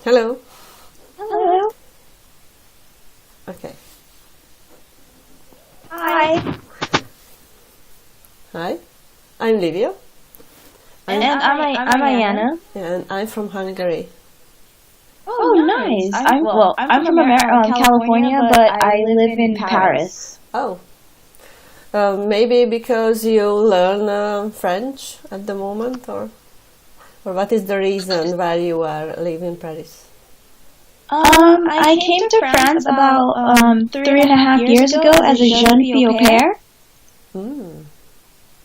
Hello. Hello. Okay. Hi. Hi. I'm Livia. And I'm Ayana. And I'm from Hungary. Oh, nice. I'm from California, but I live in Paris. Oh. Maybe because you learn French at the moment, or what is the reason why you are living in Paris? I came to France about 3.5 years ago as a jeune fille au pair. Mm.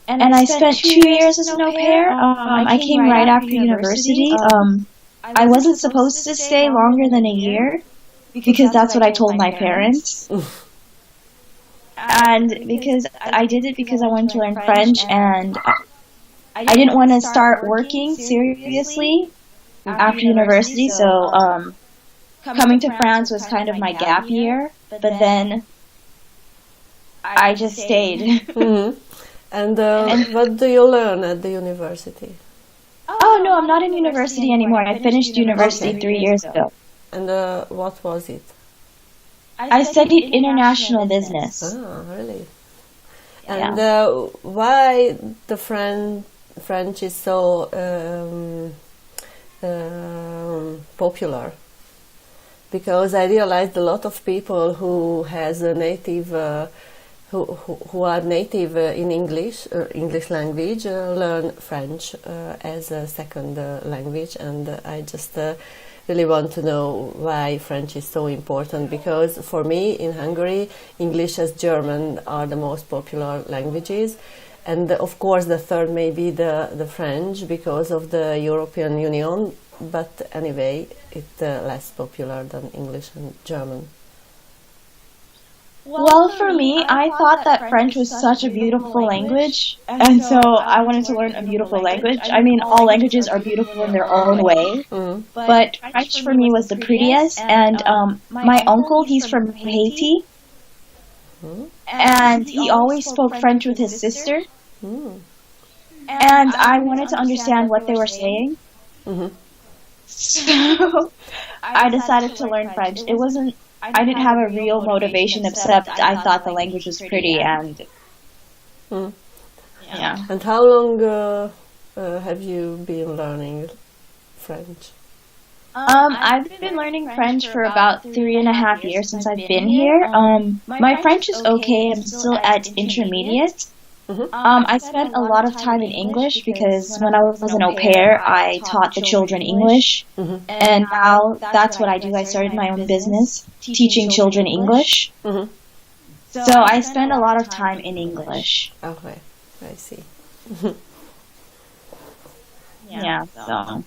And I spent 2 years as an au pair. I came right after university. I wasn't supposed to stay longer than a year because that's what I told my parents. And because I did it because I wanted to learn French, and I didn't want to start working seriously after university, so coming to France was kind of my gap year, but then I just stayed. Mm-hmm. And what do you learn at the university? Oh, no, I'm not in university anymore. I finished university 3 years ago. And what was it? I studied international business. Ah, really? Yeah. And why the French is so popular? Because I realized a lot of people who has a native, who are native in English language, learn French as a second language, and I just really want to know why French is so important, because for me in Hungary, English and German are the most popular languages, and of course the third may be the French because of the European Union, but anyway it's less popular than English and German. Well, for me, I thought that French was such a beautiful language, and so I wanted to learn a beautiful language. I mean, all languages are beautiful in their own way, but French for me was the prettiest, and my uncle, he's from Haiti, and he always spoke French with his sister, and I wanted to understand what they were saying, so I decided to learn French. I didn't have a real motivation except I thought the language was pretty, and yeah. And how long have you been learning French? I've been learning French for about 3.5 years since I've been here. My French is okay. I'm still at intermediate. I spent a lot of time in English because when I was an au pair, I taught the children English, and now that's what I do. I started my own business, teaching children English. So I spend a lot of time in English. Okay, I see. Yeah, so.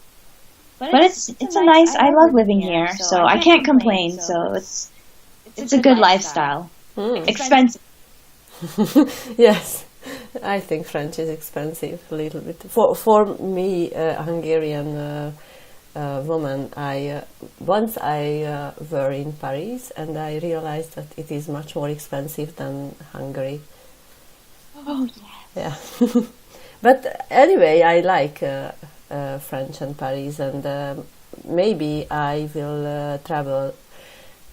But it's a nice. I love living here, so I can't complain. So it's a good lifestyle. Expensive. Yes. I think French is expensive a little bit. For me, a Hungarian woman, once I were in Paris and I realized that it is much more expensive than Hungary. Oh yes. Yeah. But anyway, I like French and Paris, and maybe I will travel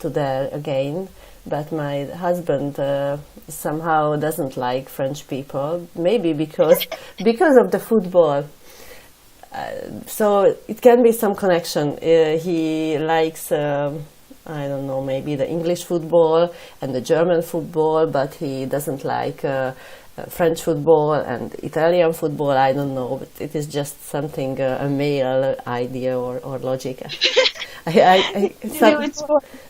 to there again. But my husband somehow doesn't like French people, maybe because of the football. So it can be some connection. He likes, I don't know, maybe the English football and the German football, but he doesn't like French football and Italian football. I don't know, but it is just something, a male idea or logic.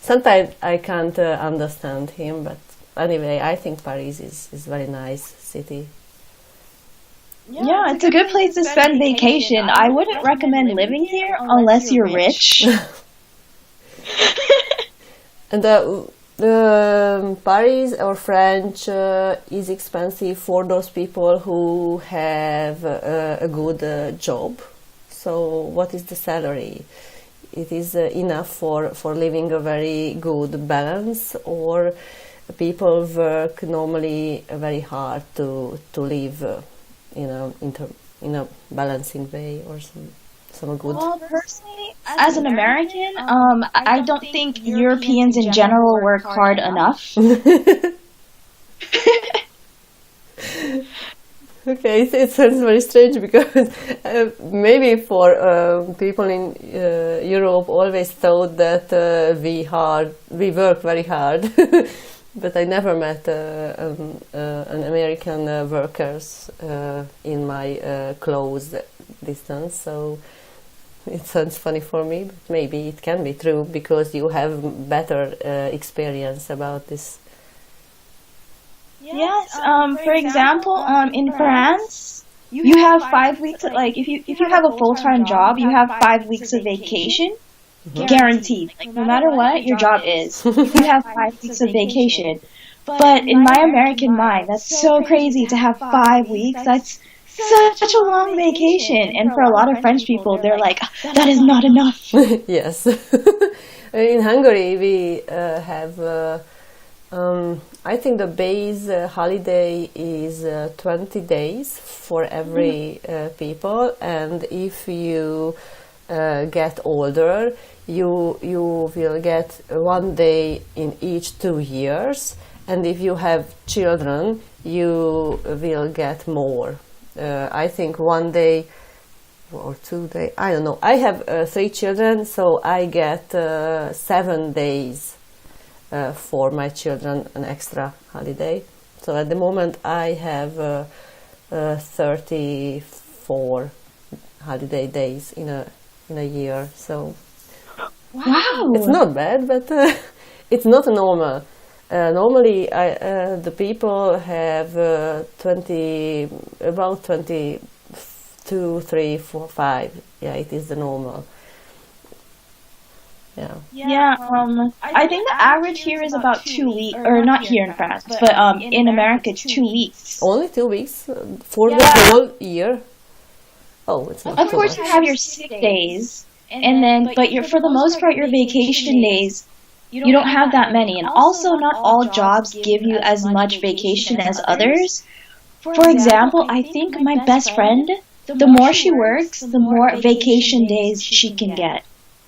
Sometimes I can't understand him, but anyway, I think Paris is very nice city. Yeah, it's a good place to spend vacation. I wouldn't recommend living here unless you're rich. And Paris or French is expensive for those people who have a good job. So what is the salary? It is enough for living a very good balance, or people work normally very hard to live in in a balancing way or some good. Well, personally, as an American, I don't think Europeans in general work hard enough. Okay, it sounds very strange because maybe for people in Europe always thought that we work very hard, but I never met an American workers in my close distance, so it sounds funny for me, but maybe it can be true because you have better experience about this. Yes. For example, in France, you have 5 weeks. Like if you have a full-time job, you have 5 weeks of vacation, guaranteed. Like no matter what your job is, you have 5 weeks of vacation. But in my American mind, that's so crazy to have 5 weeks. That's such a long vacation. And for a lot of French people, they're like, that is not enough. Yes. In Hungary, we have. I think the base holiday is 20 days for every people, and if you get older, you will get 1 day in each 2 years, and if you have children, you will get more. I think 1 day or 2 days. I don't know. I have 3 children, so I get 7 days. For my children, an extra holiday. So at the moment I have 34 holiday days in a year. So wow, it's not bad, but it's not normal. Normally, the people have about 22, 3, 4, 5. Yeah, it is the normal. Yeah. I think the average here is about 2 weeks, or not here in France, but in America it's 2 weeks. Only 2 weeks for the whole year. Oh, it's not. Of course, you have your sick days, and then, but for the most part, your vacation days, you don't have that many. And also, not all jobs give you as much vacation as others. For example, I think my best friend, the more she works, the more vacation days she can get.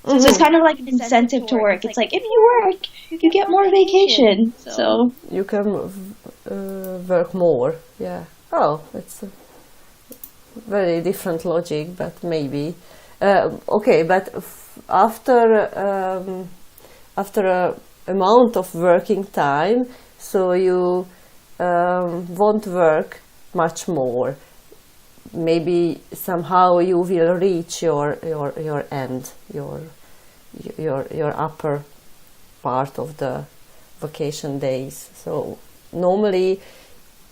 Mm-hmm. So it's kind of like an incentive to work. It's like, if you work, you get more vacation. So you can work more. Yeah. Oh, it's a very different logic, but maybe. Okay, but after a amount of working time, so you won't work much more. Maybe somehow you will reach your end, your upper part of the vacation days. So normally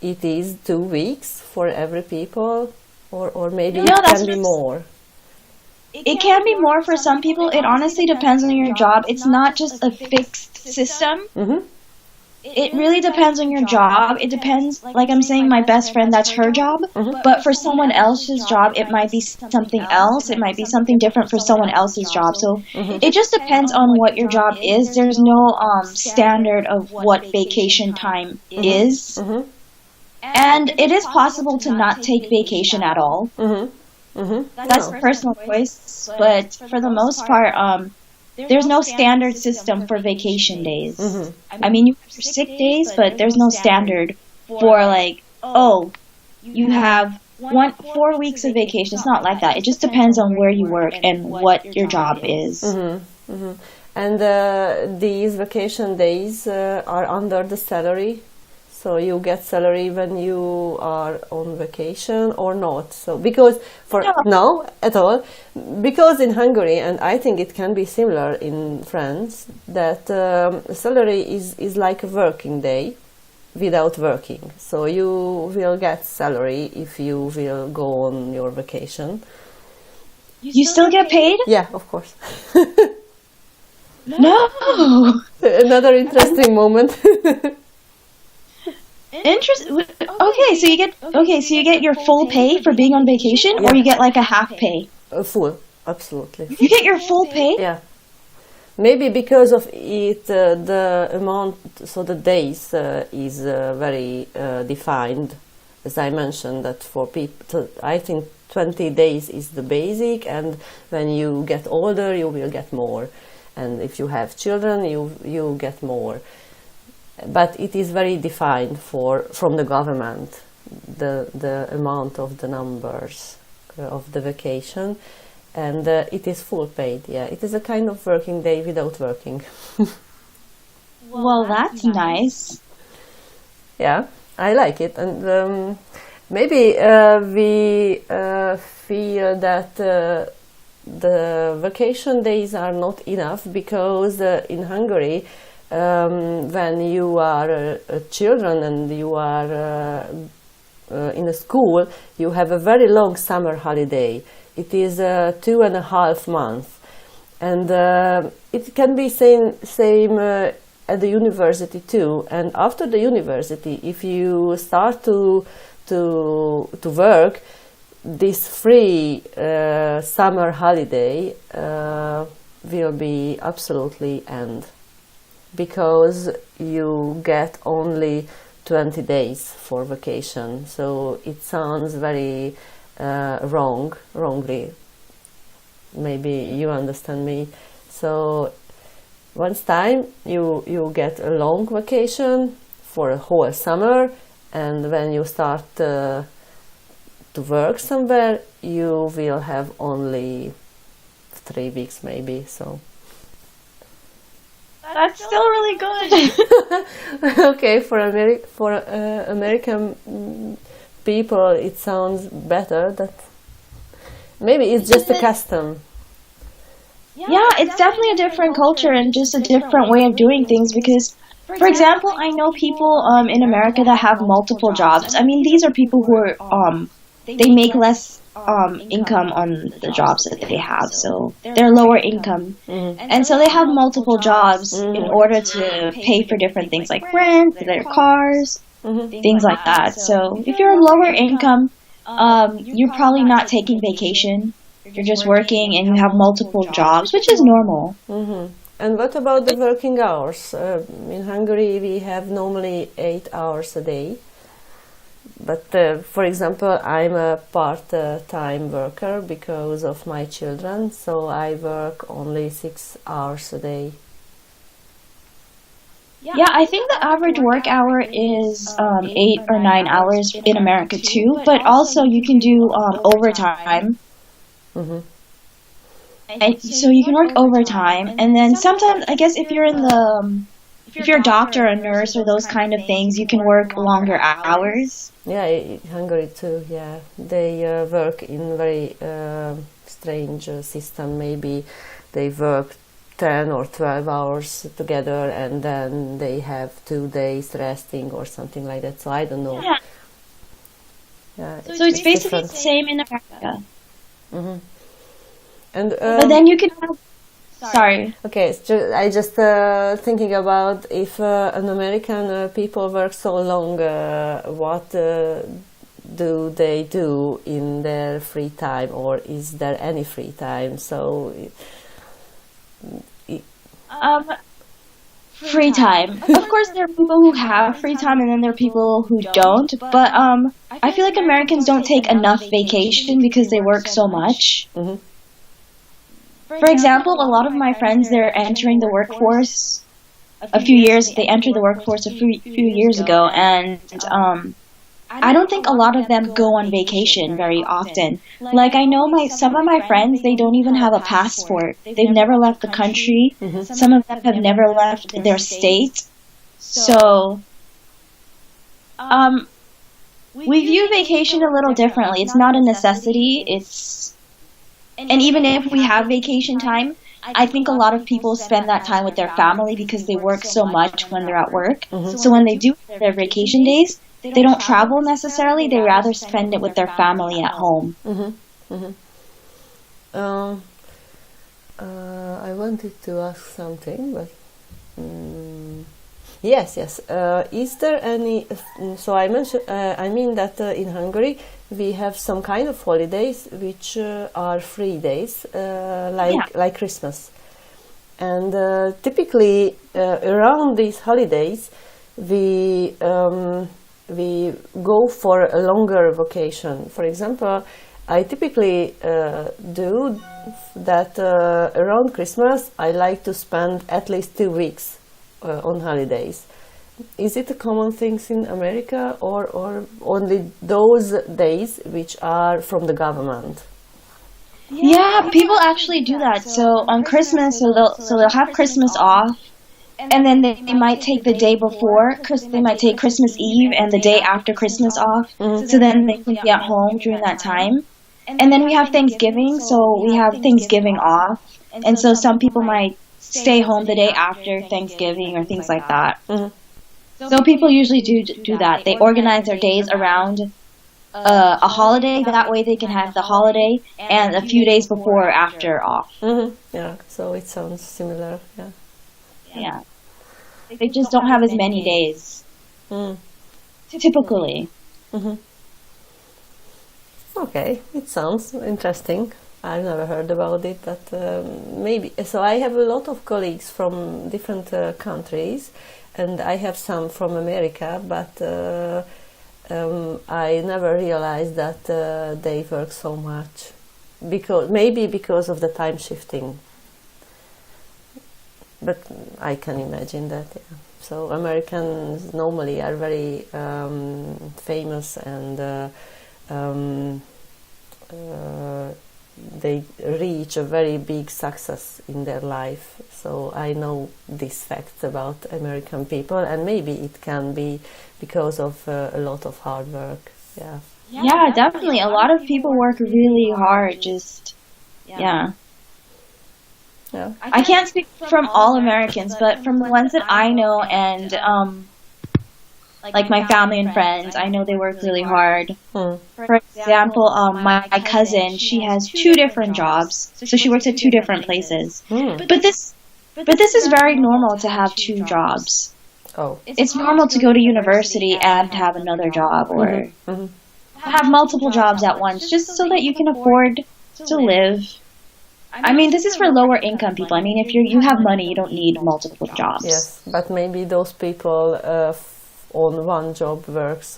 it is 2 weeks for every people, or maybe it can be more. It can be more for some people. It honestly depends on your job. It's not just a fixed system. Mm-hmm. It really depends on your job. It depends, like I'm saying, my best friend, that's her job. Mm-hmm. But for someone else's job, it might be something else. It might be something different for someone else's job. So it just depends on what your job is. There's no standard of what vacation time is. Mm-hmm. And it is possible to not take vacation at all. Mm-hmm. Mm-hmm. That's personal choice. But for the most part, there's no standard system for vacation days. Mm-hmm. I mean, you have your sick days, but there's no standard for like, oh, you have 4 weeks of vacation. It's not like that. It just depends on where you work and what your job is. Mm-hmm. Mm-hmm. And these vacation days are under the salary. So you get salary when you are on vacation or not? So because no at all, because in Hungary, and I think it can be similar in France, that salary is like a working day without working. So you will get salary if you will go on your vacation. You still get paid? Yeah, of course. No. Another interesting moment. Okay, so you get your full pay for being on vacation, or you get like a half pay? Full, absolutely. You get your full pay? Yeah. Maybe because of it, the amount, so the days is very defined. As I mentioned, that for people, I think 20 days is the basic, and when you get older you will get more, and if you have children you get more. But it is very defined from the government, the amount of the numbers of the vacation, and it is full paid. Yeah, it is a kind of working day without working. Well, that's nice. Yeah, I like it, and maybe we feel that the vacation days are not enough, because in Hungary, when you are children and you are in a school, you have a very long summer holiday. It is 2.5 months, and it can be same at the university too. And after the university, if you start to work, this free summer holiday will be absolutely end, because you get only 20 days for vacation. So it sounds very wrongly. Maybe you understand me. So once time you get a long vacation for a whole summer, and when you start to work somewhere, you will have only 3 weeks maybe. So That's still really good. okay, for American people it sounds better. That maybe it's just a custom. Yeah, it's definitely a different culture and just a different way of doing things, because, for example, I know people in America that have multiple jobs. I mean, these are people who are they make less income on the jobs that they have, so they're lower income, and so they have multiple jobs in order to pay for different things like rent, their cars, things like that. So if you're lower income, you're probably not taking vacation. You're just working and you have multiple jobs, which is normal. And what about the working hours? In Hungary we have normally 8 hours a day. But for example, I'm a part-time worker because of my children, so I work only 6 hours a day. Yeah, I think the average work hour is 8 or 9 hours in America too, but also you can do overtime. And so you can work overtime, and then sometimes, I guess, if you're a doctor, a nurse, or those kind of things, you can work longer hours. Yeah, in Hungary too. Yeah, they work in very strange system. Maybe they work 10 or 12 hours together, and then they have 2 days resting or something like that. So I don't know. Yeah, so it's basically the same in America. And but then you can have, sorry. Okay, I just thinking about if an American people work so long, what do they do in their free time, or is there any free time? So free time. Of course, there are people who have free time, and then there are people who don't. But I feel like Americans don't take enough vacation because they work so much. For example, a lot of my friends, they're entering the workforce they entered the workforce a few years ago, and I don't think a lot of them go on vacation very often. Like, I know some of my friends, they don't even have a passport. They've never left the country. Some of them have never left their state. So we view vacation a little differently. It's not a necessity. And even if we have vacation time, I think a lot of people spend that time with their family because they work so much when they're at work. So when they do their vacation days, they don't travel necessarily. They rather spend it with their family at home. I wanted to ask something, but yes. Is there any? So I mentioned. I mean that in Hungary we have some kind of holidays which are free days, like Christmas, and typically around these holidays we go for a longer vacation. For example, I typically do that around Christmas. I like to spend at least 2 weeks on holidays. Is it a common thing in America, or only those days which are from the government? Yeah, people actually do that. So on Christmas, so they'll have Christmas off, and then they might take the day before. They might take Christmas Eve and the day after Christmas off. So then they can be at home during that time. And then we have Thanksgiving, so we have Thanksgiving off. And so some people might stay home the day after Thanksgiving or things like that. So people usually do that. They organize their days around a holiday. That way they can have the holiday and a few days before or after off. Yeah, so it sounds similar. Yeah. They just don't have as many days. Typically. Okay, it sounds interesting. I've never heard about it, but maybe. So I have a lot of colleagues from different countries, and I have some from America, but I never realized that they work so much, because of the time shifting. But I can imagine that. Yeah. So Americans normally are very famous, and they reach a very big success in their life. So I know these facts about American people, and maybe it can be because of a lot of hard work. Yeah, definitely. A lot of people work really hard. I can't speak from all Americans, but from the ones that I know and like my family and friends, I know they work really hard. For example, my cousin, she has 2 different jobs, so she works at 2 different places. But this is very normal to have 2 jobs. It's normal to go to university and have another job, or have multiple jobs at once, just so that you can afford to live. I mean, this is for lower income people. I mean, if you have money, you don't need multiple jobs. Yes, but maybe those people on one job works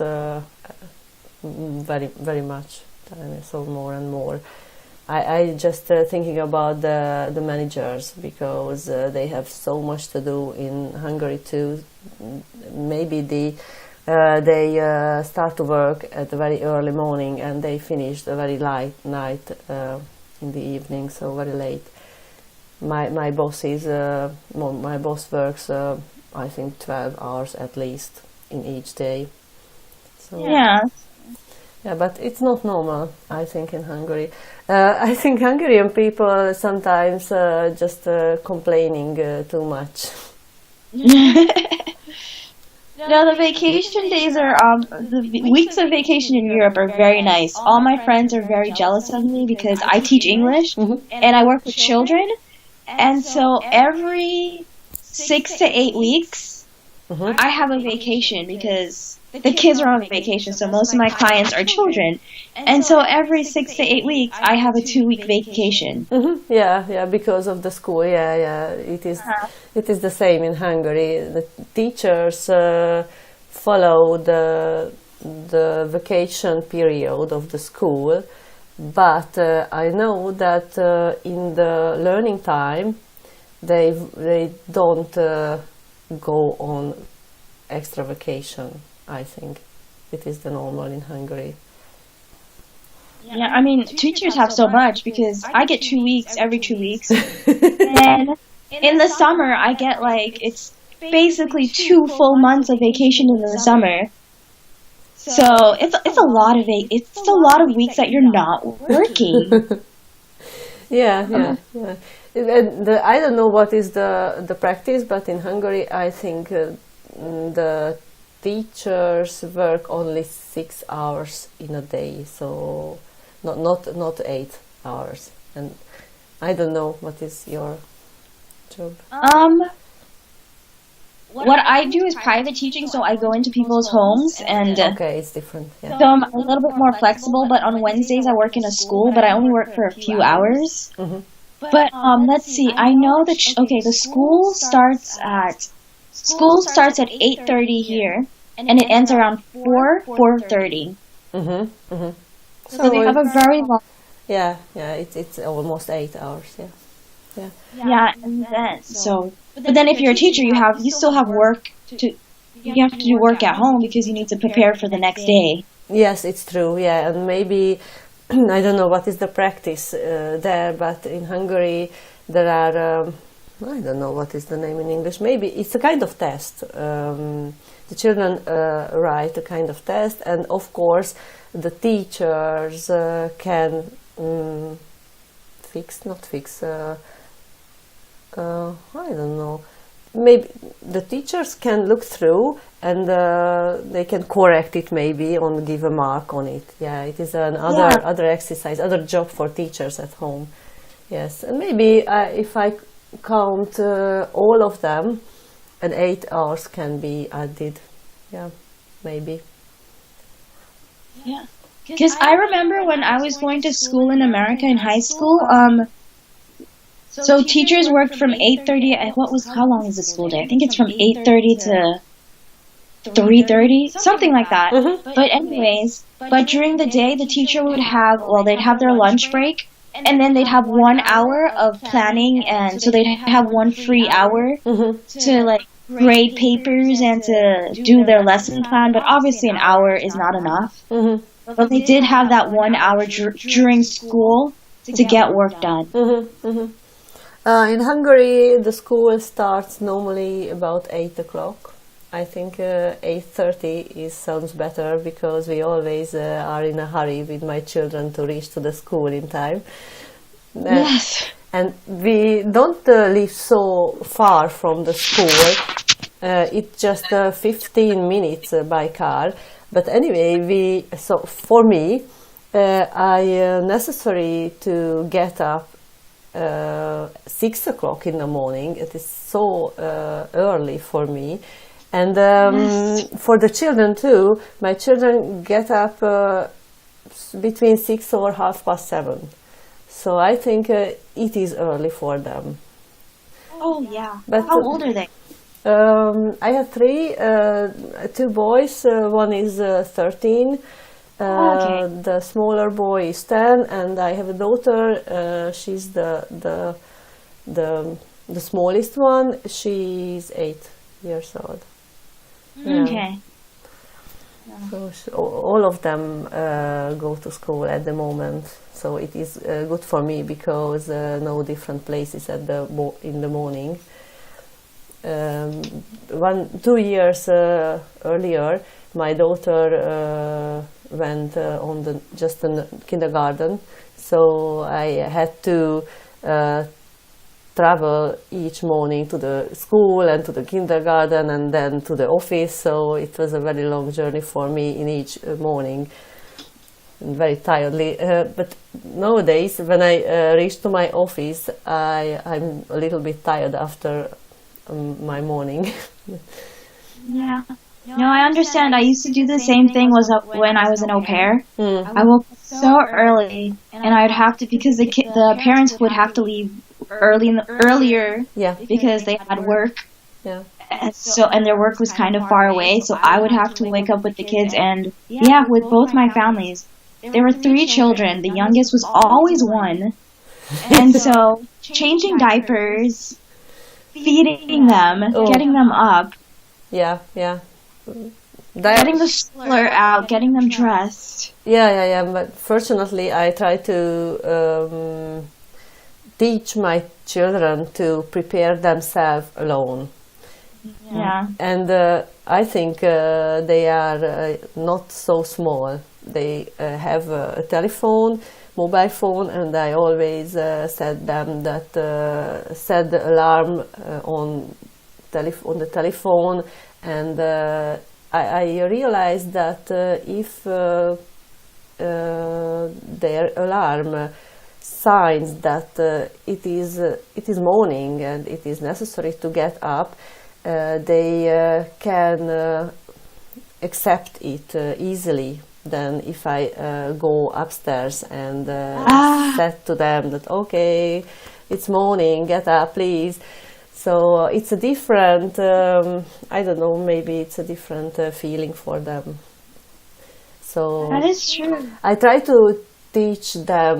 very, very much, so more and more. I just thinking about the managers, because they have so much to do in Hungary too. Maybe they start to work at a very early morning and they finish the very late night in the evening, so very late. My boss works I think 12 hours at least in each day. So yeah, but it's not normal, I think, in Hungary. I think Hungarian people sometimes just complaining too much. No, the vacation days are, the weeks of vacation in Europe are very nice. All my friends are very jealous of me because I teach English and I work with children. And so every 6 to 8 weeks, I have a vacation because the kids are on vacation, so most of my clients are children. And so every 6 to 8 weeks, I have a 2-week vacation. Yeah, because of the school. Yeah. It is the same in Hungary. The teachers follow the vacation period of the school, but I know that in the learning time, they don't go on extra vacation. I think it is the normal in Hungary. Yeah, I mean, teachers have so much because I get 2 weeks every 2 weeks. And in the summer, I get it's basically 2 full months of vacation in the summer. So it's a lot of weeks that you're not working. Yeah. And I don't know what is the practice, but in Hungary, I think the teachers work only 6 hours in a day, so not 8 hours. And I don't know what is your job. What I do is private teaching, so I go into people's homes and okay, it's different. Yeah. So I'm a little bit more flexible. But on Wednesdays I work in a school, but I only work for a few hours. But let's see. I know that the school starts at 8:30 here, and it ends around 4:30. So they have a very long. Yeah, it's almost 8 hours. Yeah, yeah. Yeah, and then but then if you're a teacher, you still have work to. You have to do work at home because you need to prepare for the next day. Yes, it's true. Yeah, and maybe I don't know what is the practice there, but in Hungary there are I don't know what is the name in English. Maybe it's a kind of test. The children write a kind of test, and of course the teachers can not fix. I don't know. Maybe the teachers can look through and they can correct it maybe or give a mark on it. Yeah, it is other exercise, other job for teachers at home. Yes, and maybe if I count all of them, and 8 hours can be added. Yeah, maybe. Yeah, because I remember when I was going to school in America in high school. So teachers worked from 8:30. How long is the school day? I think it's from 8:30 to 3:30, something like that. Mm-hmm. But anyways, but during the day, the teacher would they'd have their lunch break, and then they'd have 1 hour of planning, and so they'd have one free hour to grade papers and to do their lesson plan. But obviously, an hour is not enough. But they did have that 1 hour during school to get work done. In Hungary, the school starts normally about 8 o'clock. I think 8:30 sounds better because we always are in a hurry with my children to reach to the school in time. Yes. And we don't live so far from the school. It's just 15 minutes by car. But anyway, so for me, I necessary to get up 6 o'clock in the morning. It is so early for me, and for the children too. My children get up between 6 or 7:30. So I think it is early for them. Oh yeah. But how old are they? I have two boys. One is 13. Okay. The smaller boy is 10, and I have a daughter. She's the smallest one. She's 8 years old. Yeah. Okay. So all of them go to school at the moment. So it is good for me because no different places in the morning. 2 years earlier, my daughter went on just in kindergarten, so I had to travel each morning to the school and to the kindergarten and then to the office. So it was a very long journey for me in each morning, and very tiredly. But nowadays, when I reach to my office, I'm a little bit tired after my morning. Yeah. No, I understand. I used to do the same thing when I was an au pair. I woke up so early, and I would have to, because the parents would have to leave earlier because they had work. Yeah. And their work was kind of far away, so I would have to wake up with the kids, and with both my families. There were 3 children. The youngest was always 1. And so changing diapers, feeding them, getting them up. Yeah. Getting the stroller out, getting them dressed. Yeah. But fortunately, I try to teach my children to prepare themselves alone. Yeah. And I think they are not so small. They have a mobile phone, and I always set them that set the alarm on the telephone, and I realized that if their alarm signs that it is morning and it is necessary to get up, they can accept it easily than if I go upstairs and said to them that, okay, it's morning, get up, please. So it's a different, I don't know, maybe it's a different feeling for them. So That is true. I try to teach them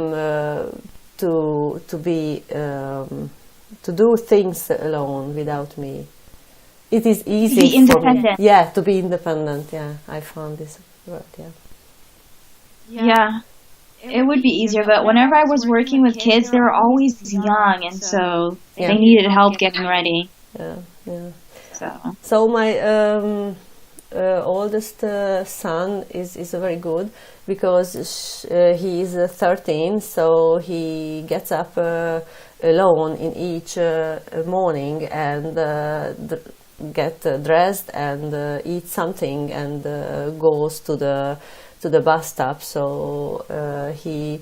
to be to do things alone without me. It is easy Be for me. independent. Yeah, to be independent. Yeah, I found this word. Yeah. Yeah. It would be easier, but whenever I was working with kids, they were always young, and so Yeah. they needed help getting ready. Yeah. Yeah. So So my oldest son is very good because he is 13, so he gets up alone in each morning and get dressed and eat something and goes to the bus stop. So he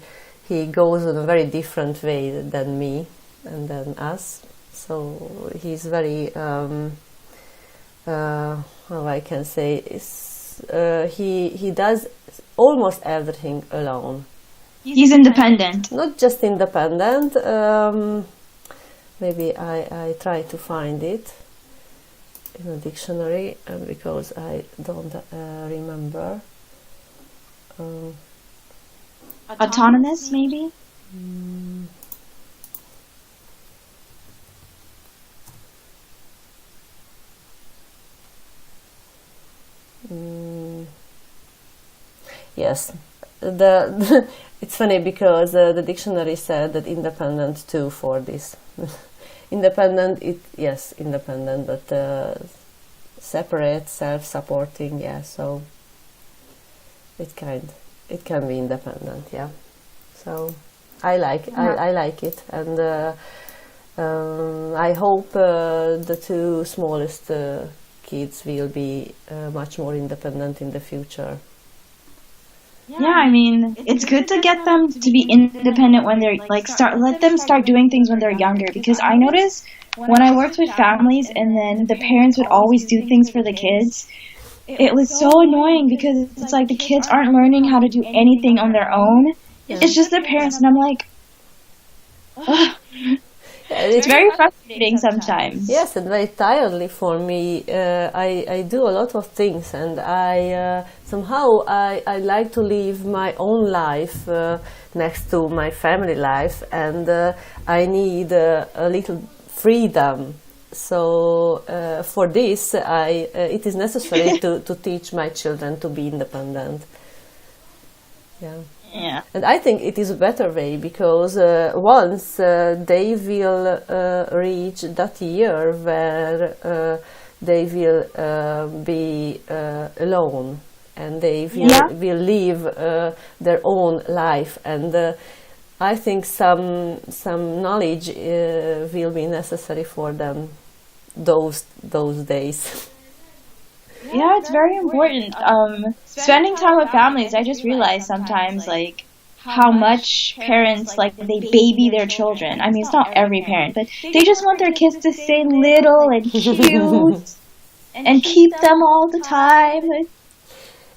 goes in a very different way than me and than us. So he's very how I can say is he does almost everything alone. he's independent. Not just independent. Maybe I try to find it in a dictionary because I don't remember. Autonomous, maybe? Yes, it's funny because the dictionary said that independent too for this. Independent, independent, but separate, self-supporting. Yeah, so it can be independent. Yeah, so I like it, and I hope the two smallest kids will be much more independent in the future. Yeah, I mean, it's good to get them to be independent when they're let them start doing things when they're younger, because I notice when I worked with families and then the parents would always do things for the kids, it was so annoying because it's like the kids aren't learning how to do anything on their own. Yeah. It's just their parents, and I'm like, ugh. It's very frustrating sometimes. Yes, and very tiredly for me. I do a lot of things, and I somehow I like to live my own life next to my family life, and I need a little freedom. So for this, it is necessary to teach my children to be independent. Yeah. Yeah. And I think it is a better way because once they will reach that year where they will be alone and they will live their own life, and I think some knowledge will be necessary for them those days. Yeah, it's very important. Spending time with families, I just realize sometimes, like, how much parents, like, they baby their children. I mean, it's not every parent, but they just want their kids to stay little and cute and keep them all the time.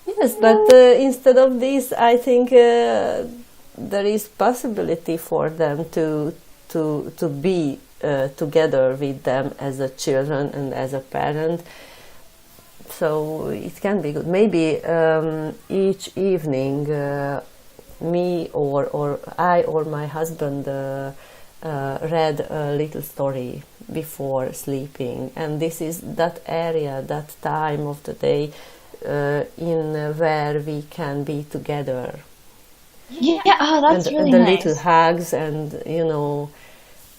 Yes, but instead of this, I think there is possibility for them to be together with them as a children and as a parent. So it can be good. Maybe each evening, me or I or my husband read a little story before sleeping, and this is that area, that time of the day in where we can be together. Yeah, oh, that's really the nice. little hugs and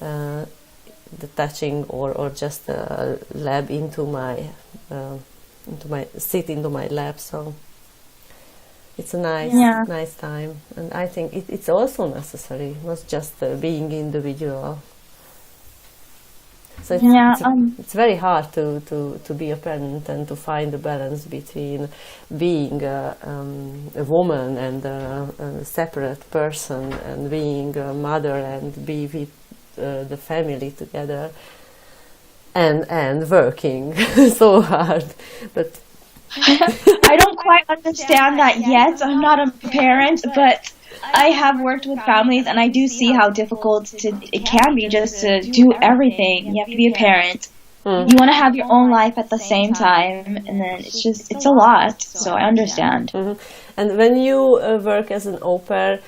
the touching or just lap into my sit into my lap. So it's a nice time, and I think it's also necessary, not just being individual. So it's very hard to be a parent and to find the balance between being a woman and a separate person and being a mother and be with the family together and working so hard. But I don't quite understand that yet. I'm not a parent, but I have worked with families, and I do see how difficult it can be just to do everything. You have to be a parent, You want to have your own life at the same time, and then it's a lot. So I understand. And when you work as an au pair,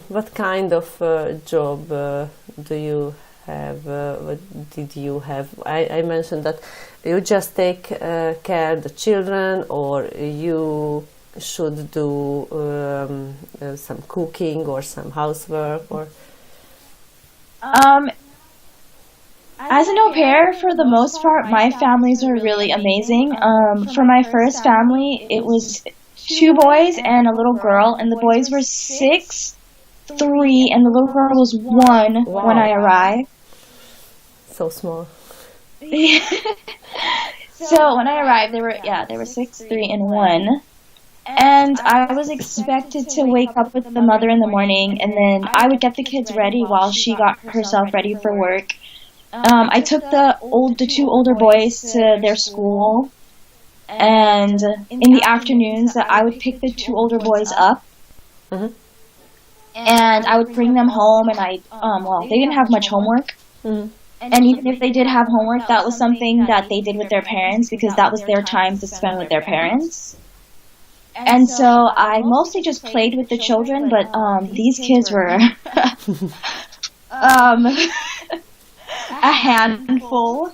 what kind of job do you have? What did you have? I mentioned that you just take care of the children, or you should do some cooking or some housework, or as an au pair, for the most part, my families are really amazing. For my first family, it was 2 boys and a little girl, and the boys were 6, 3, and the little girl was 1 when I arrived. So small. So when I arrived, they were 6, 3, and 1. And I was expected to wake up with the mother in the morning, and then I would get the kids ready while she got herself ready for work. I took the 2 older boys to their school, and in the afternoons I would pick the 2 older boys up, and I would bring them home, and they didn't have much homework, and even if they did have homework, that was something that they did with their parents, because that was their time to spend with their parents. And so I mostly just played with the children, but these kids were a handful.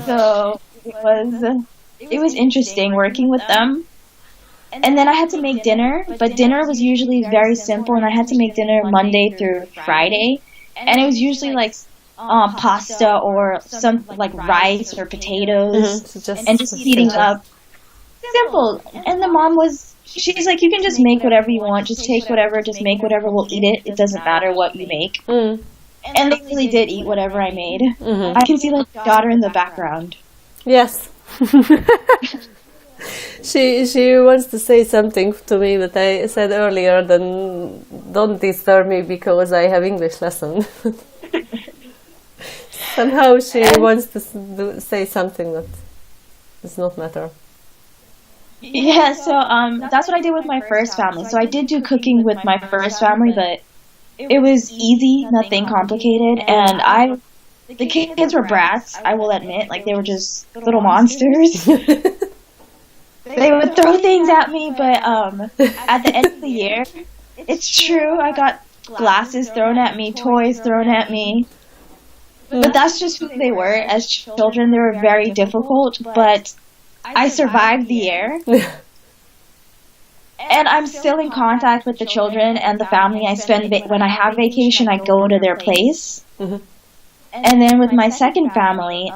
So it was interesting working with them. And then I had to make dinner, but dinner was usually very simple, and I had to make dinner Monday through Friday, and it was usually like pasta or some like rice or potatoes, and just heating up. Simple. And the mom she's like, you can just make whatever you want, just take whatever, just make whatever, we'll eat it. It doesn't matter what you make. And they really did eat whatever I made. I can see like daughter in the background. Yes. She wants to say something to me, but I said earlier, then don't disturb me because I have English lesson. Somehow she wants to say something that does not matter. Yeah, so that's what I did with my first family. So I did do cooking with my first family, but it was easy, nothing complicated, and the kids were brats, I will admit, like they were just little monsters. They would throw things at me, but at the end of the year, it's true, I got glasses thrown at me, toys thrown at me. But that's just who they were as children. They were very difficult, but I survived the year. And I'm still in contact with the children and the family. I spend when I have vacation, I go to their place. And then with my second family,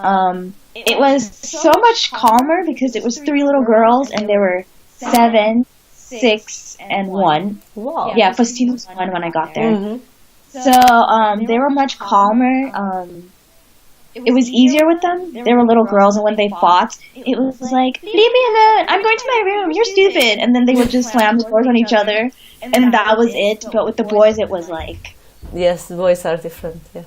it was so much calmer because it was 3 little girls, and they were 7, 6, and 1. Wow. Yeah, Faustine was 1 when I got there. So they were much calmer. It was easier with them. They were little girls, and when they fought, it was like, leave me alone, I'm going to my room, you're stupid. And then they would just slam the doors on each other, and that was it. But with the boys, it was like... Yes, the boys are different, yeah.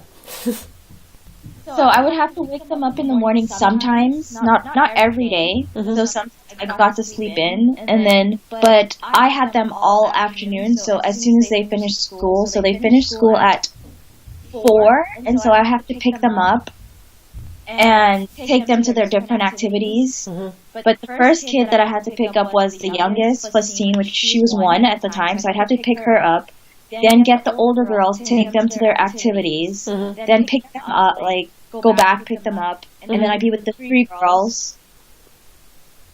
So I would have to wake them up in the morning sometimes, not every day. So sometimes I got to sleep in, but I had them all afternoon, so as soon as they finished school, so they finished school at 4, and so I have to pick them up and take them to their different activities. But the first kid that I had to pick up was the youngest, Faustine, which she was 1 at the time, so I'd have to pick her up, then get the older girls, take them to their activities, then pick them up, go back, pick them up, and then I'd be with the 3 girls.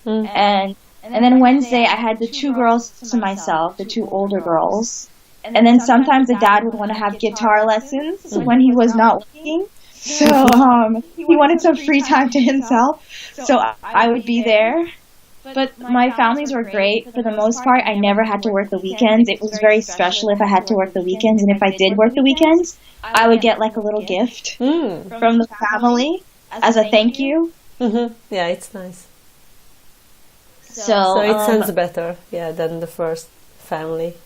And then Wednesday I had the 2 girls to myself, the 2 older girls. And then sometimes the dad would want to have guitar lessons when he was not working. So he wanted some free time to himself, so I would be there. But my families were great for the most part. I never had to work the weekends. It was very special if I had to work the weekends, and if I did work the weekends, I would get like a little gift from the family as a thank you. Yeah, it's nice. So it sounds better, than the first family.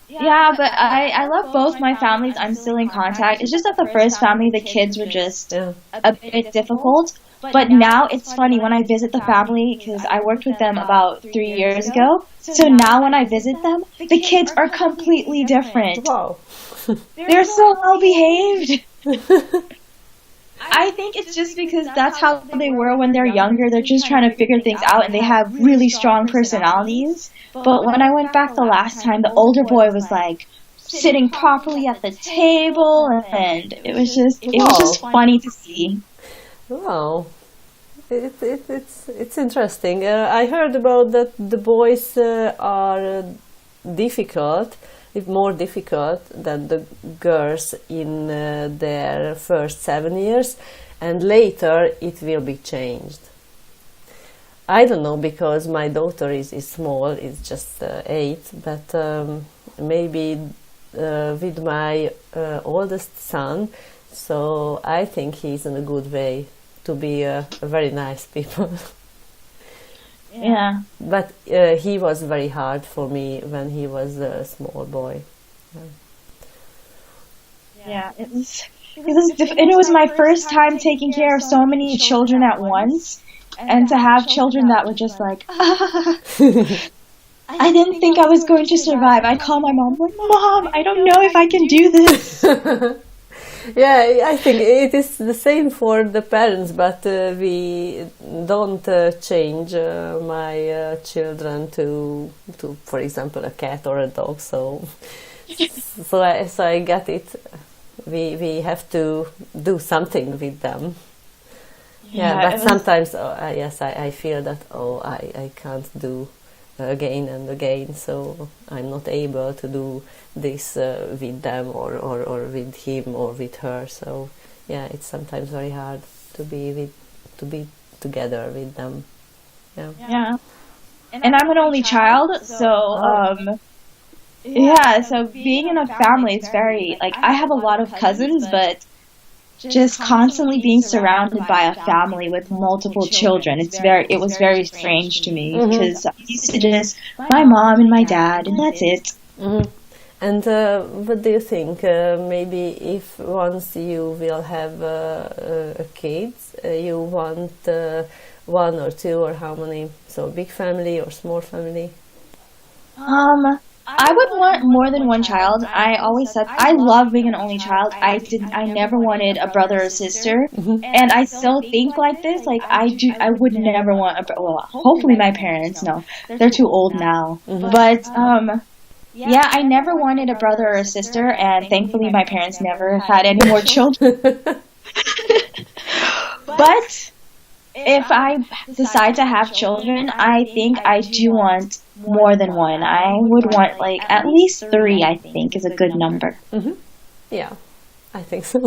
Yeah, but I love both my families. I'm still in contact. It's just that the first family, the kids were just a bit difficult. But now it's funny when I visit the family, because I worked with them about 3 years ago. So now when I visit them, the kids are completely different. Wow. They're so well behaved. I think it's just because that's how they were when they're younger. They're just trying to figure things out, and they have really strong personalities. But when I went back the last time, the older boy was like sitting properly at the table, and it was just funny to see. Wow. It's interesting. I heard about that the boys are difficult, more difficult than the girls in their first 7 years, and later it will be changed. I don't know, because my daughter is small, is just 8, but maybe with my oldest son, so I think he's in a good way to be a very nice people. Yeah. But he was very hard for me when he was a small boy. Yeah, it was my first time taking care of so many children at once, and to have children that were just like, I didn't think I was going to survive. I call my mom, like, Mom, I don't know if I can do this. Yeah, I think it is the same for the parents, but we don't change my children to, for example, a cat or a dog. So I get it. We have to do something with them. Yeah, but sometimes, yes, I feel that, I can't do again and again, so I'm not able to do this with them or with him or with her. So yeah, it's sometimes very hard to be together with them. Yeah. And I'm an only child, so so being in a family is very, like, I have a lot of cousins, but just constantly being surrounded by a family with multiple children, it was very strange to me, because I used to just my mom and my dad, and that's it. And what do you think? Maybe if once you will have kids, you want 1 or 2 or how many? So big family or small family? I would want more than one child. I always said I love being an only child. I never wanted a brother or sister, and I still think like this. Like I would never want hopefully my parents, no, they're too old now. But yeah, I never wanted a brother or a sister, and thankfully my parents never had any more children. But if I decide to have children, I think I do want more than one. I would want like at least 3, I think, is a good number. Yeah, I think so.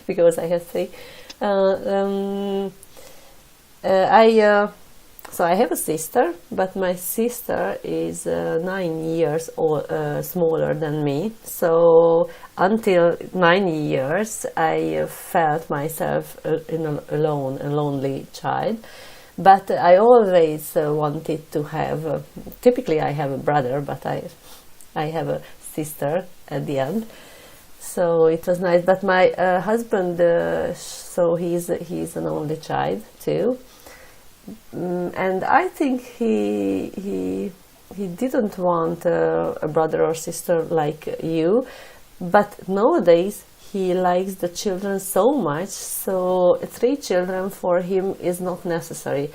Because I have 3. So I have a sister, but my sister is 9 years smaller than me. So until 9 years, I felt myself a lonely child. But I always wanted to have. Typically, I have a brother, but I have a sister at the end. So it was nice. But my husband, so he's an only child too. And I think he didn't want a brother or sister like you, but nowadays he likes the children so much, so 3 children for him is not necessary.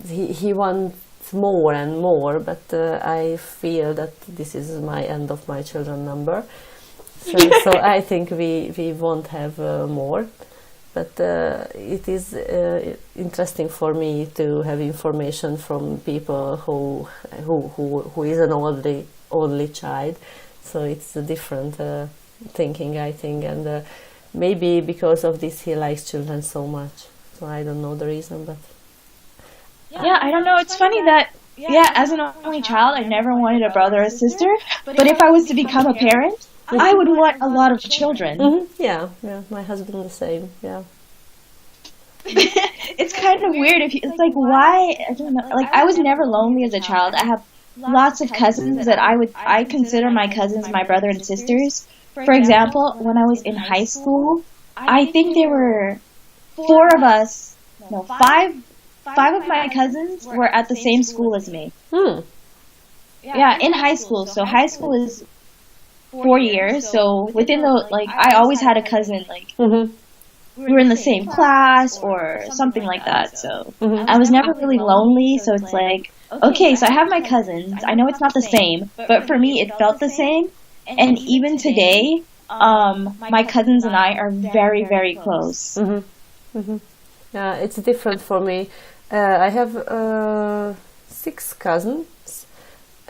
He wants more and more, but I feel that this is my end of my children number. So I think we won't have more. But it is interesting for me to have information from people who is an only child. So it's a different thinking, I think, and maybe because of this he likes children so much. So I don't know the reason, but yeah, I don't know. It's funny that as an only child, I never wanted a brother or sister. But if I was to become a parent, I would want a lot of children. Yeah, my husband the same. Yeah. It's kind of weird. It's like, why? I don't know. Like, I was never lonely as a child. I have lots of cousins that I consider my cousins my brother and sisters. For example, when I was in high school, I think there were 4 of us. No, 5 of my cousins were at the same school as me. Yeah, in high school. So high school is 4 years. So within I always had a cousin we were in the same class or something like that. So I was never really lonely. So it's like, okay, so I have my cousins. I know it's not the same, but for me, it felt the same. And even today, my cousins and I are very, very close. Yeah, it's different for me. I have 6 cousins,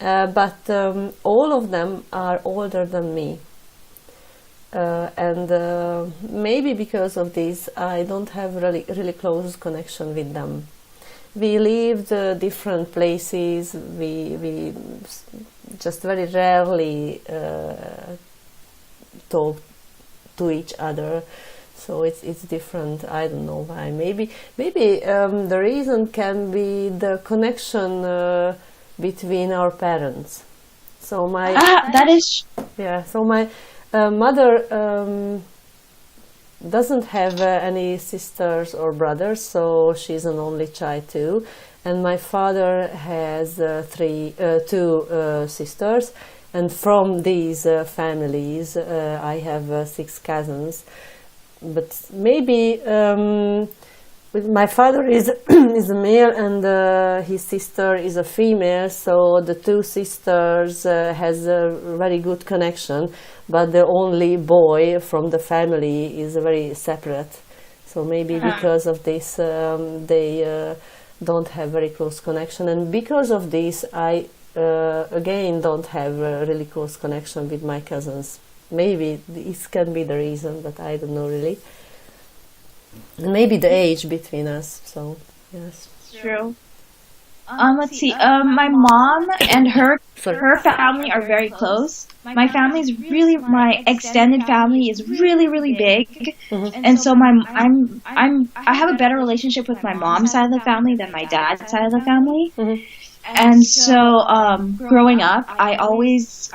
but all of them are older than me. And maybe because of this, I don't have really close connection with them. We lived different places. We just very rarely talk to each other. So it's different. I don't know why. Maybe the reason can be the connection between our parents. So that is So my mother doesn't have any sisters or brothers, so she's an only child too. And my father has two sisters, and from these families, I have 6 cousins. But maybe my father is is a male, and his sister is a female, so the 2 sisters has a very good connection, but the only boy from the family is very separate. So maybe because of this, they don't have very close connection, and because of this, I again don't have a really close connection with my cousins. Maybe this can be the reason, but I don't know really. And maybe the age between us. So yes, true. Let's see. My mom and her family are very close. My extended family is really big, and so I have a better relationship with my mom's side of the family than my dad's side of the family. And so, growing up, I was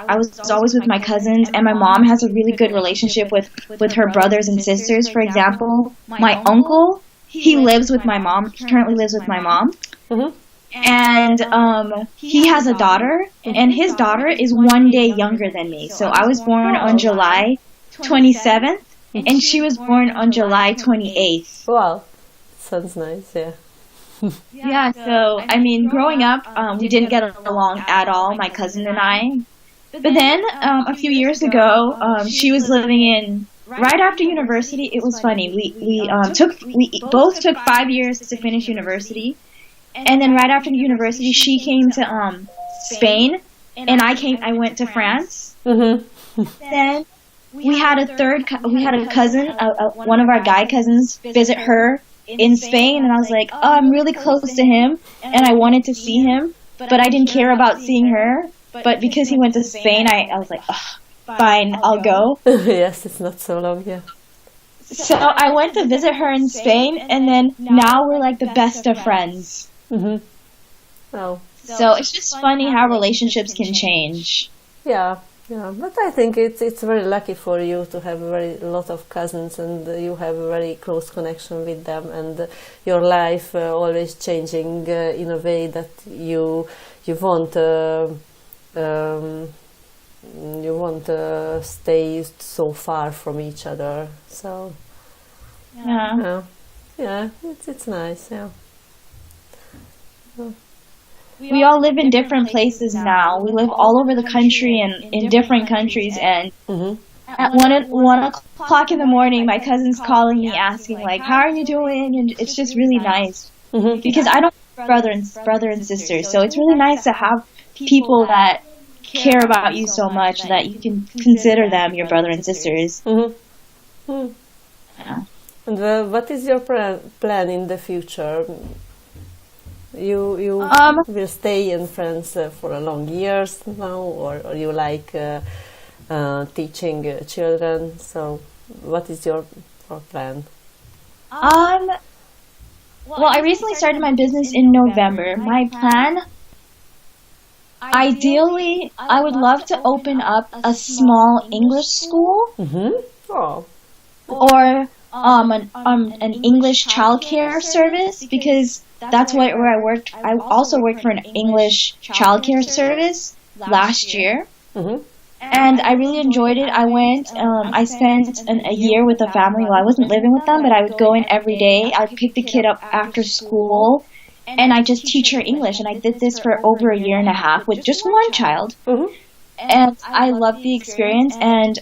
always with my cousins, and my mom has a really good relationship with her brothers and sisters. For example, my uncle, he lives with my mom, currently lives with my mom. And he has a daughter, and his daughter is 1 day younger than me. So I was born on July 27th, and she was born on July 28th. Wow, sounds nice, yeah. Yeah, so, I mean, growing up, we didn't get along at all, my cousin and I. But then, a few years ago, she was living in, right after university, it was funny, we both took 5 years to finish university. And then right after university, she came to Spain, and I went to France. Then we had a cousin, one of our guy cousins, visit her in Spain, and I was like, oh, I'm really close to him, and I wanted to see him, but I didn't care about seeing her. But because he went to Spain, I was like, oh, fine, I'll go. Yes, it's not so long, yeah. So I went to visit her in Spain, and then now we're like the best of friends. Oh. So it's just funny how relationships can change. Yeah, but I think it's very lucky for you to have a lot of cousins, and you have a very close connection with them, and your life always changing in a way that you won't stay so far from each other. So yeah, it's nice. Yeah. We all live in different places now. We live all over the country and in different countries. And at 1 o'clock in the morning, my cousin's calling me asking, like, how are you doing? And it's just really nice. Because I don't have brother and sisters. So it's really nice to have people that care about you so much that you can consider them your brother and sisters. Yeah. And what is your plan in the future? You will stay in France for a long years now, or you like teaching children? So, what is your plan? Well, I recently started my business in November. My plan, ideally, I would love to open up a small English school, or an English childcare service, because that's where I worked. I also worked for an English childcare service last year. and I really enjoyed it. I went, I spent a year with a family. Well, I wasn't living with them, but I would go in every day. I'd pick the kid up after school, and I just teach her English. And I did this for over a year and a half with just one child. Mm-hmm. And I loved the experience, and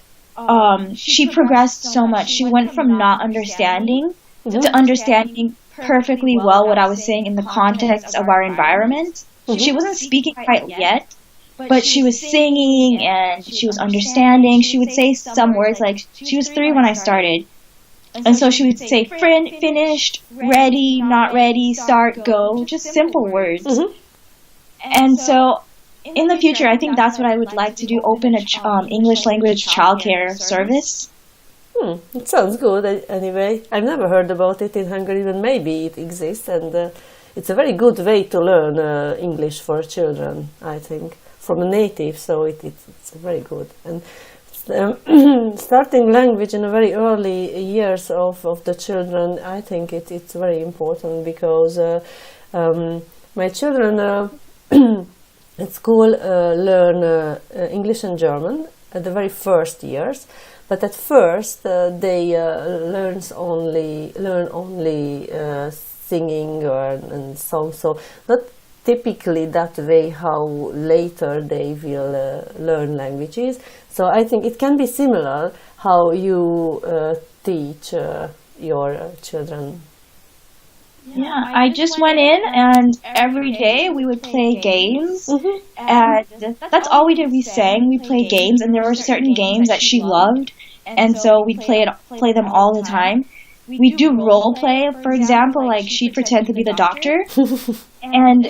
she progressed so much. She went from not understanding to understanding perfectly well what I was saying in the context of our environment. She wasn't speaking quite yet, but she was singing and she was understanding. She would say some words, like she was 3 when I started. And so she would say finished, ready, not ready, start, go, just simple words. Mm-hmm. And so in the future, I think that's what I would like to do, open a English language childcare service. It sounds good. Anyway, I've never heard about it in Hungary, but maybe it exists, and it's a very good way to learn English for children, I think, from a native, so it's very good. And starting language in a very early years of the children, I think it's very important, because my children at school learn English and German at the very first years. But at first, they learn only singing and songs. So not typically that way how later they will learn languages. So I think it can be similar how you teach your children. Yeah, I just went in, and every day we would play games, and that's all we did. We sang, we played games, and there were certain games that she loved, and so we'd play them all the time. We do role play, for example, like she'd pretend to be the doctor, and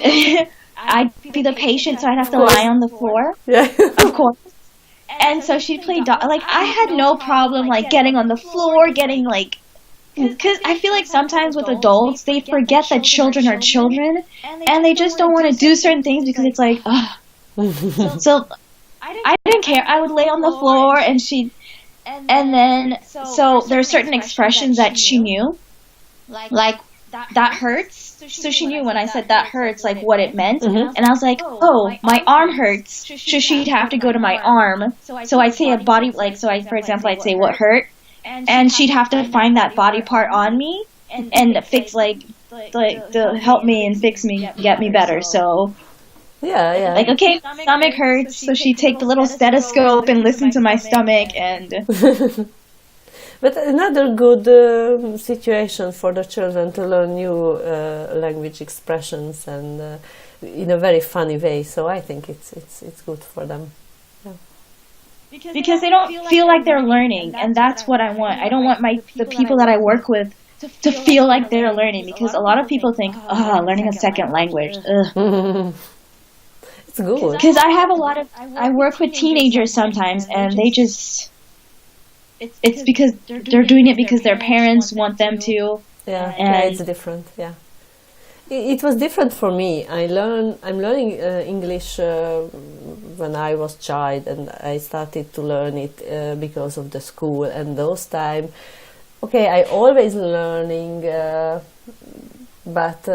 I'd be the patient, so I'd have to lie on the floor, of course. And so she'd play, like I had no problem like getting on the floor, getting like, because I feel like sometimes with adults, they forget that children are children, and they just don't want to do certain things because it's like, ugh. So I didn't care. I would lay on the floor, and then so there are certain expressions that she knew, like that hurts. So she knew when I said that hurts, like what it meant. And I was like, oh, my arm hurts. So she'd have to go to my arm. So I'd say a body, like, so for example, I'd say what hurt. And she'd have to find that body part on me and fix, like to help me and fix me, get me better. So yeah. Like, okay, stomach hurts. So she'd take the little stethoscope and listen to my stomach and. But another good situation for the children to learn new language expressions, and in a very funny way. So I think it's good for them. Because they don't feel like they're learning, and that's what I want. I don't want the people that I work with to feel like they're learning, because a lot of people think, learning a second language. It's good. Because I work with teenagers sometimes, and they just, it's because they're doing it because their parents want them to. Yeah, it's different. Yeah. It was different for me. I'm learning English when I was child, and I started to learn it because of the school and those time. Okay, I always learning, but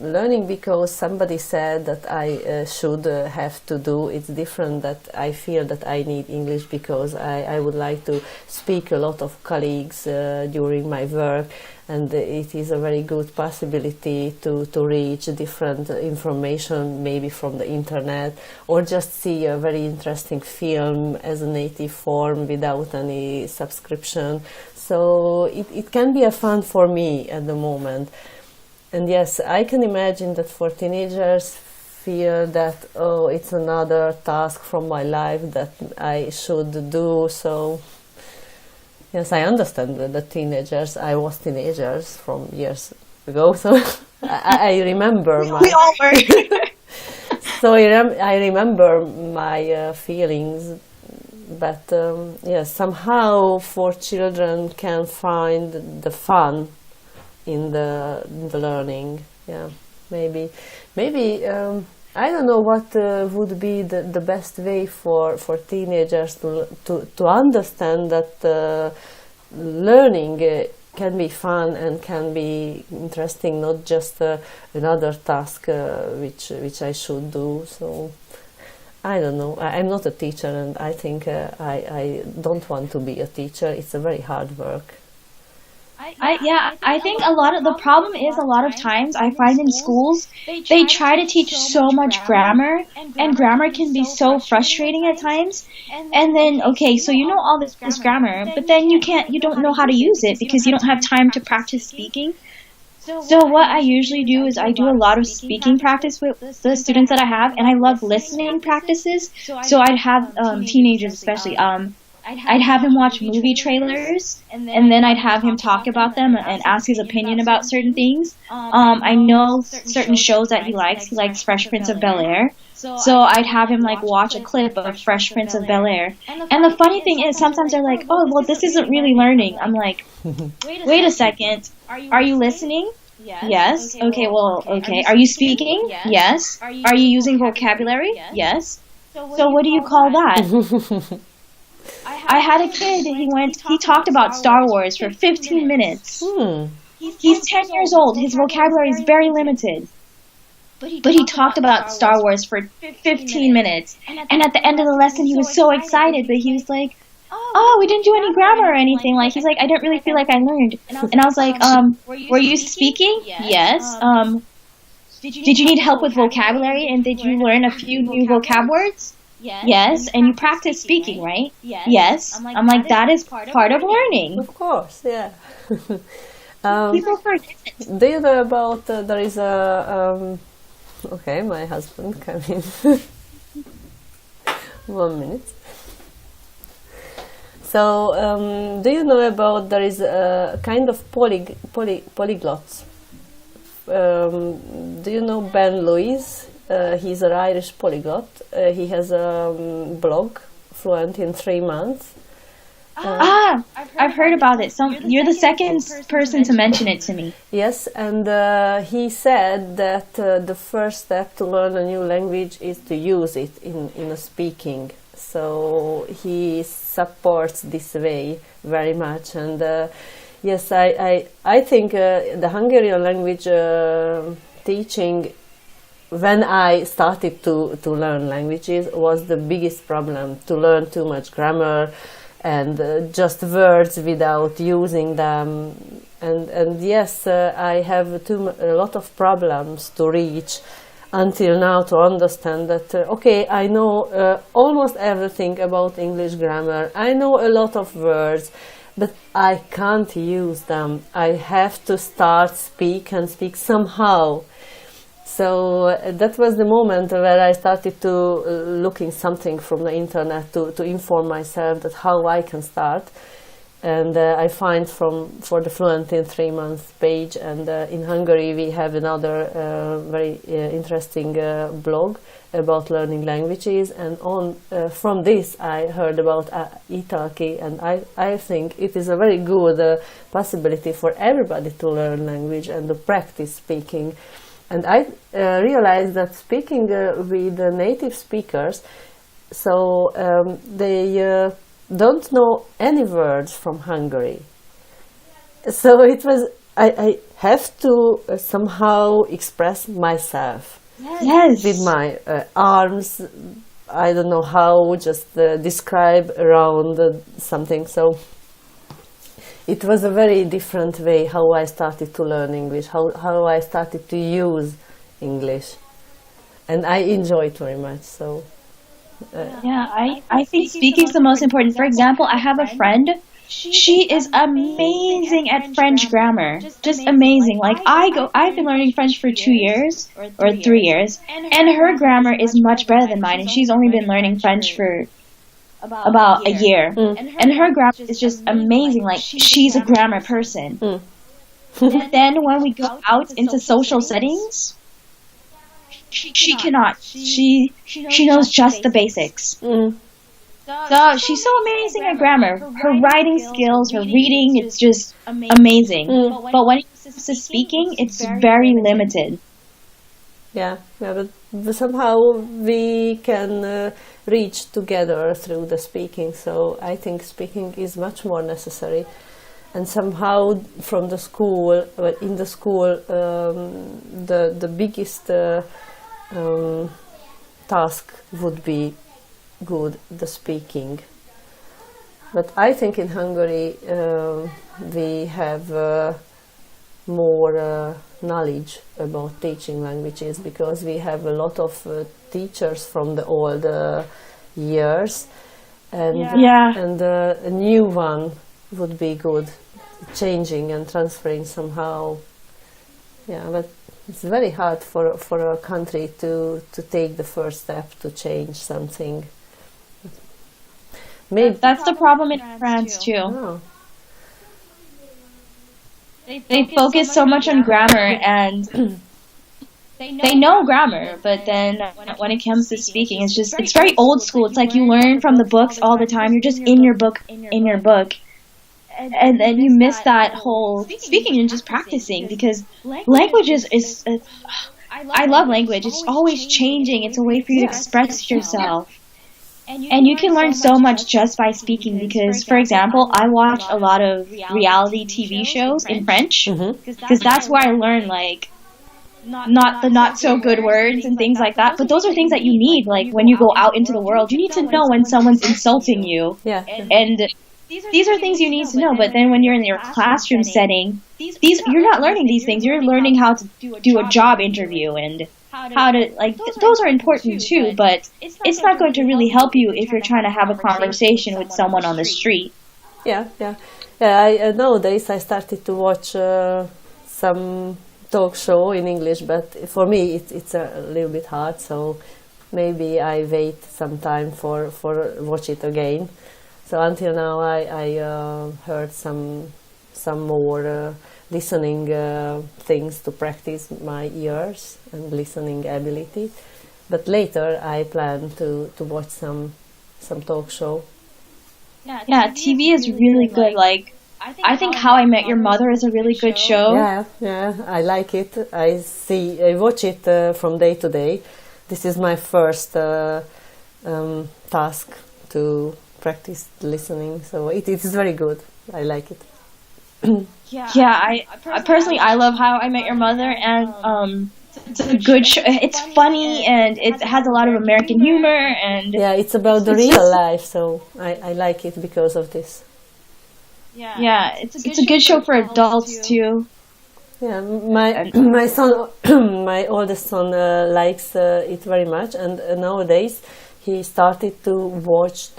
learning because somebody said that I should have to do. It's different that I feel that I need English because I would like to speak a lot of colleagues during my work. And it is a very good possibility to reach different information, maybe from the internet, or just see a very interesting film as a native form without any subscription. So it can be a fun for me at the moment. And yes, I can imagine that for teenagers feel that, oh, it's another task from my life that I should do. So yes, I understand the teenagers. I was teenagers from years ago, so I remember we all were. So I remember my feelings, but yes, somehow for children can find the fun in the learning. Yeah, maybe. I don't know what would be the best way for teenagers to understand that learning can be fun and can be interesting, not just another task which I should do. So I don't know. I'm not a teacher, and I think I don't want to be a teacher. It's a very hard work. I think a lot of the problem is a lot of times I find in schools they try to teach so much grammar, and grammar can be so frustrating at times. And then okay, so you know all this grammar, but then you don't know how to use it because you don't have time to practice speaking. So what I usually do is I do a lot of speaking practice with the students that I have, and I love listening practices. So I'd have teenagers especially. I'd have him watch movie trailers, and then I'd have him talk about them and ask his opinion about certain things. I know certain shows that he likes. He likes Fresh Prince of Bel-Air. So I'd have him like watch a clip of Fresh Prince of Bel-Air. And the funny thing is sometimes they're like, oh, well, this isn't really learning. I'm like, wait a second. Are you listening? Yes. Okay, well, okay. Are you speaking? Yes. Are you using vocabulary? Yes. So what do you call that? I had a kid, he talked about Star Wars for 15 minutes. He's 10 years old, his vocabulary is very limited. But he talked about Star Wars for 15 minutes. And at the end of the lesson, he was so excited, but he was like, oh, we didn't do any grammar or anything. Like, he's like, I didn't really feel like I learned. And I was like, were you speaking? Yes. Did you need help with vocabulary? And did you learn a few new vocab words? Yes, and you practice speaking, right? Yes. I'm like, that is part of learning. Of course, yeah. People forget. Do you know about, there is a, okay, my husband came in. 1 minute. So, do you know about, there is a kind of polyglots? Do you know Ben Lewis? He's an Irish polyglot. He has a blog, Fluent in 3 months. I've heard about it. You're the second person to mention it to me. Yes, and he said that the first step to learn a new language is to use it in a speaking. So he supports this way very much. And yes, I think the Hungarian language teaching, when I started to learn languages, was the biggest problem, to learn too much grammar and just words without using them. And yes, I have a lot of problems to reach until now to understand that, okay, I know almost everything about English grammar, I know a lot of words, but I can't use them. I have to speak somehow. So that was the moment where I started to looking something from the internet to inform myself that how I can start. And I find for the Fluent in 3 months page, and in Hungary we have another very interesting blog about learning languages, and from this I heard about Italki, and I think it is a very good possibility for everybody to learn language and to practice speaking. And I realized that speaking with native speakers, so they don't know any words from Hungary. So it was, I have to somehow express myself. Yes. With my arms, I don't know how, just describe around something. So it was a very different way how I started to learn English, how I started to use English. And I enjoy it very much. So. Yeah, I think speaking is the most important. For example, I have a friend. She is amazing at French grammar. Just amazing. Like I've been learning French for 2 years or 3 years, and her grammar is much better than mine. And she's only been learning French for about a year. And her grammar is just amazing. Like she's a grammar person. And then when we go out into social settings, she cannot. She knows just the basics. So she's so amazing at grammar. Her writing skills, her reading, it's just amazing. But when it comes to speaking, it's very limited. Yeah, but somehow we can reach together through the speaking. So I think speaking is much more necessary. And somehow from the school, in the school, the biggest task would be good, the speaking. But I think in Hungary we have more knowledge about teaching languages, because we have a lot of teachers from the old years, and a new one would be good, changing and transferring somehow. Yeah, but it's very hard for a country to take the first step to change something. Maybe that's the problem in France too. Oh. They focus so much on grammar, and they know grammar, but then when it comes to speaking, it's very old school. It's like you learn from the books all the time. You're just in your book, and then you miss that whole speaking and just practicing, because language is I love language. It's always changing. It's a way for you to express yourself. And you can learn so much just by speaking, because, for example, I watch a lot of reality TV shows in French, because that's where I learn, like, not the not so good words and things like that. But those are things that you need, like, when you go out into the world. You need to know when someone's insulting you. Yeah. And these are things you need to know. But then when you're in your classroom setting, you're not learning these things. You're learning how to do a job interview and how to, like, those are important too, but it's not going to really help you if you're trying to have a conversation with someone on the street. Yeah. I nowadays I started to watch some talk show in English, but for me it's a little bit hard, so maybe I wait some time for watch it again. So until now I heard some more listening things to practice my ears and listening ability, but later I plan to watch some talk show. Yeah, TV is really good. Like, I think How I Met Your Mother is a really good show. Yeah, I like it. I watch it from day to day. This is my first task to practice listening, so it is very good. I like it. I personally love How I Met Your Mother, and it's a good show. It's funny, and it has a lot of American humor, and it's about the real life, so I like it because of this. Yeah, it's a good show for adults too. Yeah, my son, my oldest son, likes it very much, and nowadays he started to watch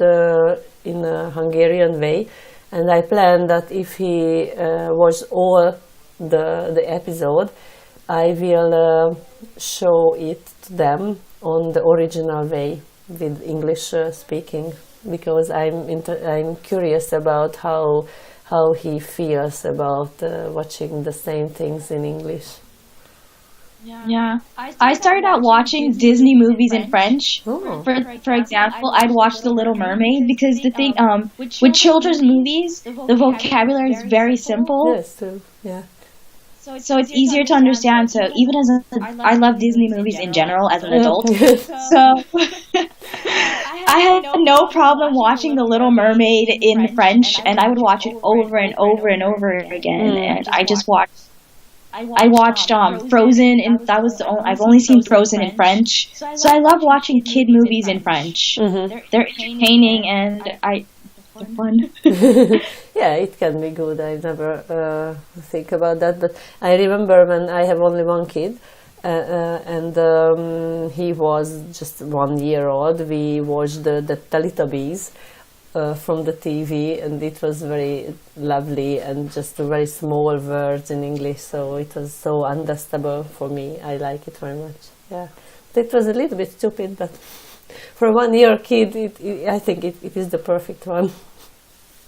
in a Hungarian way. And I plan that if he watches all the episode, I will show it to them on the original way with English speaking, because I'm curious about how he feels about watching the same things in English. Yeah. I started out watching Disney movies in French. Oh. For example, I'd watch The Little Mermaid, because the thing with children's movies, the vocabulary is very simple. Yes, true. Yeah. So it's easier to understand. So even I love Disney movies in general as an adult. So I had no problem watching The Little Mermaid in French, and I would watch it over and over and over again. And I just watched. I watched Frozen, and that was I've only seen Frozen in French. So I love watching kid movies in French. Mm-hmm. They're entertaining, and they're fun. Yeah, it can be good. I never think about that, but I remember when I have only one kid, and he was just 1 year old. We watched the Teletubbies from the TV, and it was very lovely and just very small words in English, so it was so understandable for me. I like it very much. Yeah, it was a little bit stupid, but for a 1 year kid, I think it is the perfect one.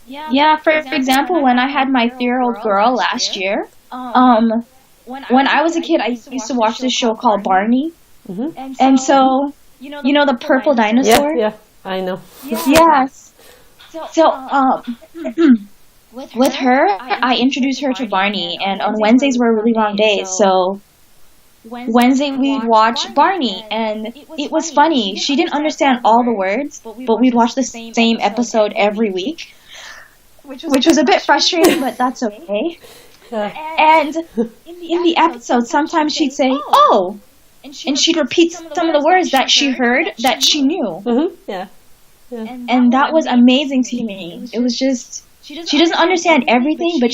Yeah, for example, when I had my 3-year-old girl last year, when I was a kid, I used to watch this show called Barney, and so you know the purple dinosaur. Yeah, I know. Yes. So, with her, I introduced her to Barney, and on Wednesdays were really long days, so Wednesday we'd watch Barney, and it was funny. She didn't understand all the words, but we'd watch the same episode every week, which was a bit frustrating, but that's okay. And in the episode, sometimes she'd say, "Oh, and she'd repeat some of the words that she heard that she knew. Yeah. Yeah. And that was amazing to me. It was just, she doesn't understand everything, but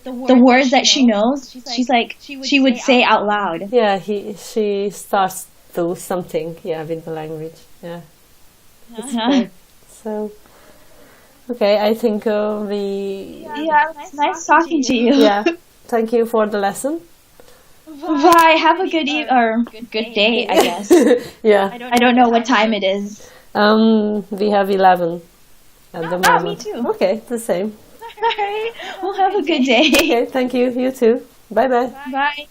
the words that she knows, she's like, she would say out loud. Yeah, she starts to something, yeah, with the language. Yeah. That's great. So, okay, I think we... Yeah, it's nice talking to you. Yeah, thank you for the lesson. Bye, have a good or good day, I guess. Yeah. I don't know what time it is. We have 11 at the moment. Me too. Okay, the same. Alright, well have a good day. Okay, thank you. You too. Bye-bye. Bye.